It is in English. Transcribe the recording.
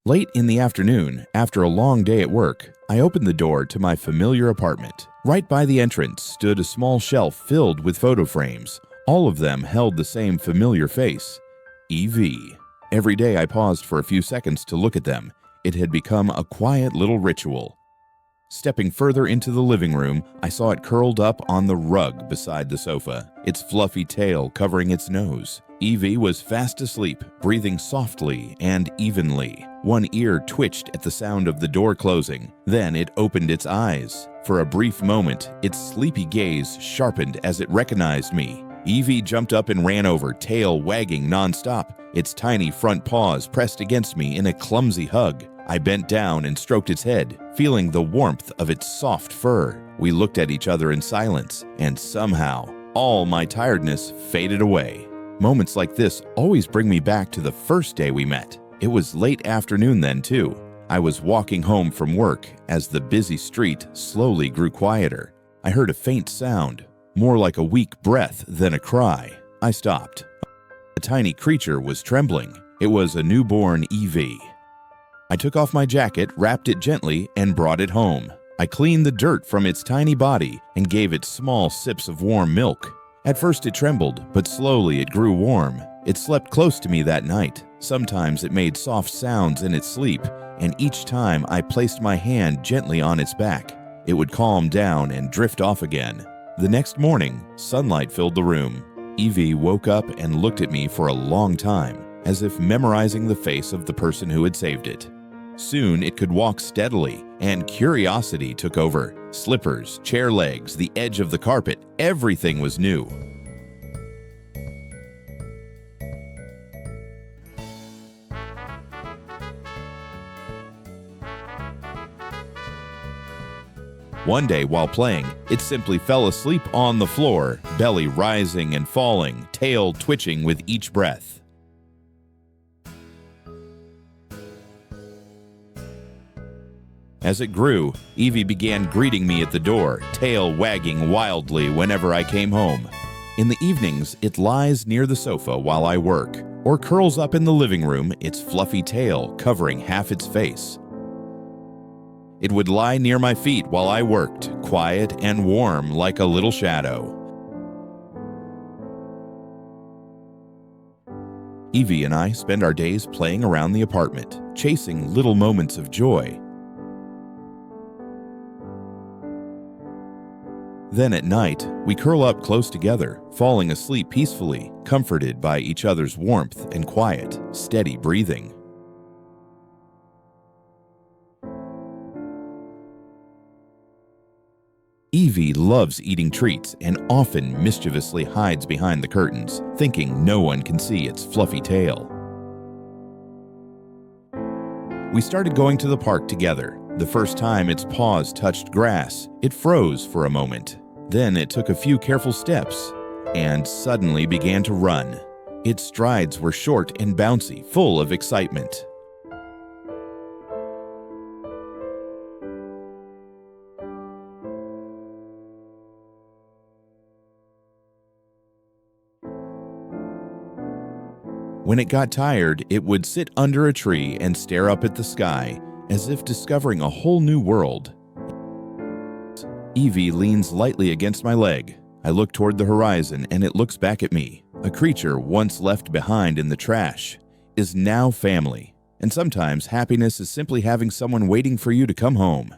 Late in the afternoon, after a long day at work, I opened the door to my familiar apartment. Right by the entrance stood a small shelf filled with photo frames. All of them held the same familiar face, Eevee. Every day I paused for a few seconds to look at them. It had become a quiet little ritual. Stepping further into the living room, I saw it curled up on the rug beside the sofa, its fluffy tail covering its nose. Eevee was fast asleep, breathing softly and evenly. One ear twitched at the sound of the door closing. Then it opened its eyes. For a brief moment, its sleepy gaze sharpened as it recognized me. Eevee jumped up and ran over, tail wagging nonstop. Its tiny front paws pressed against me in a clumsy hug. I bent down and stroked its head, feeling the warmth of its soft fur. We looked at each other in silence, and somehow, all my tiredness faded away. Moments like this always bring me back to the first day we met. It was late afternoon then, too. I was walking home from work as the busy street slowly grew quieter. I heard a faint sound, more like a weak breath than a cry. I stopped. A tiny creature was trembling. It was a newborn Eevee. I took off my jacket, wrapped it gently, and brought it home. I cleaned the dirt from its tiny body and gave it small sips of warm milk. At first it trembled, but slowly it grew warm. It slept close to me that night. Sometimes it made soft sounds in its sleep, and each time I placed my hand gently on its back, it would calm down and drift off again. The next morning, sunlight filled the room. Eevee woke up and looked at me for a long time, as if memorizing the face of the person who had saved it. Soon it could walk steadily, and curiosity took over. Slippers, chair legs, the edge of the carpet, everything was new. One day while playing, it simply fell asleep on the floor, belly rising and falling, tail twitching with each breath. As it grew, Eevee began greeting me at the door, tail wagging wildly whenever I came home. In the evenings, it lies near the sofa while I work, or curls up in the living room, its fluffy tail covering half its face. It would lie near my feet while I worked, quiet and warm like a little shadow. Eevee and I spend our days playing around the apartment, chasing little moments of joy. Then at night, we curl up close together, falling asleep peacefully, comforted by each other's warmth and quiet, steady breathing. Eevee loves eating treats and often mischievously hides behind the curtains, thinking no one can see its fluffy tail. We started going to the park together. The first time its paws touched grass, it froze for a moment. Then it took a few careful steps and suddenly began to run. Its strides were short and bouncy, full of excitement. When it got tired, it would sit under a tree and stare up at the sky, as if discovering a whole new world. Eevee leans lightly against my leg. I look toward the horizon and it looks back at me. A creature once left behind in the trash is now family. And sometimes happiness is simply having someone waiting for you to come home.